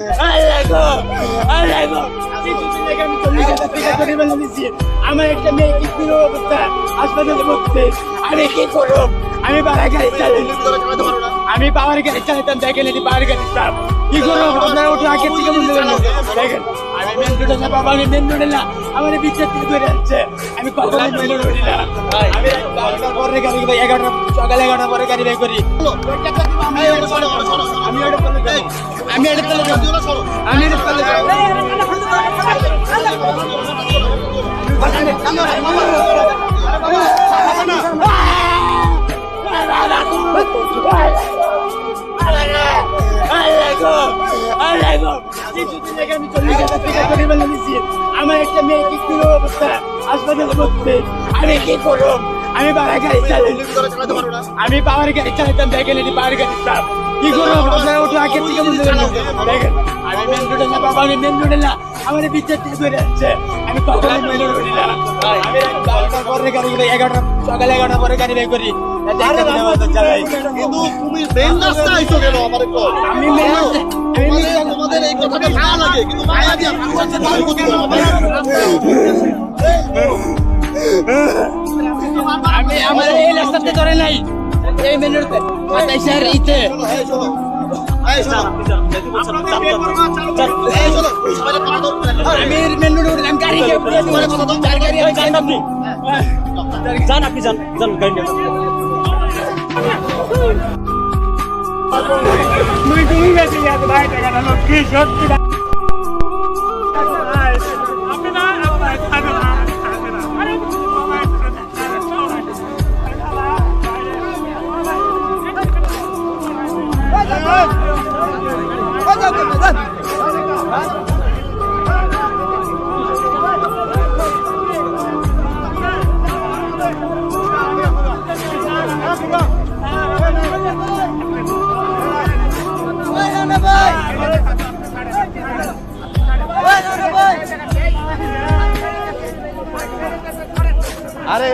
আমার একটা মেয়ে কি অবস্থা হাসপাতালে ভর্তি। আমি কি করব? আমি বাড়া গাড়ি চালাই, আমি পাওয়ার গাড়ি চালাতাম, দেখেন এটি পাওয়ার গাড়ি চাপ। কি করবো? আপনারা ওটা আগে থেকে বলতে দেখেন আমি মেন রোডে না বাবা, আমি মেন রোডে না, আমার বিচার থেকে ধরে যাচ্ছে। আমি কখনো মেন রোডে না, আমি 11টার পরে গাড়ি, 11টা সকালে 11টার পরে গাড়ি বের করি। আমি এটা চলে আমার একটা মেয়ে কি অবস্থা হাসপাতালে ভর্তি। আমি কি করব? আমি বাড়া গাড়ি চালাই, আমি পাওয়ার গাড়ি চালাতাম, দেখেন এটি পাওয়ার গাড়ি চাপ। কি করবো? আপনারা ওটা আগে থেকে বলতে দেখেন আমি মেন রোডে না বাবা, আমি মেন রোডে না, আমার বিচার থেকে ধরে যাচ্ছে। আমি কখনো মেন রোডে না, আমি 11টার পরে গাড়ি, 11টা সকালে 11টার পরে গাড়ি বের করি। তুমি মেন রাস্তা আইছো কেন? আমার আমি মেন তোমাদের এই কথাটা ভালো লাগে, কিন্তু মায়া দিয়া আমি আমার এই রাস্তাতে ধরে নাই, এই মেন রোডে স্যার ইতে আমি মেন রোডে উঠলাম, গাড়ি যান, আপনি যান যান গাড়ি নিয়ে আরে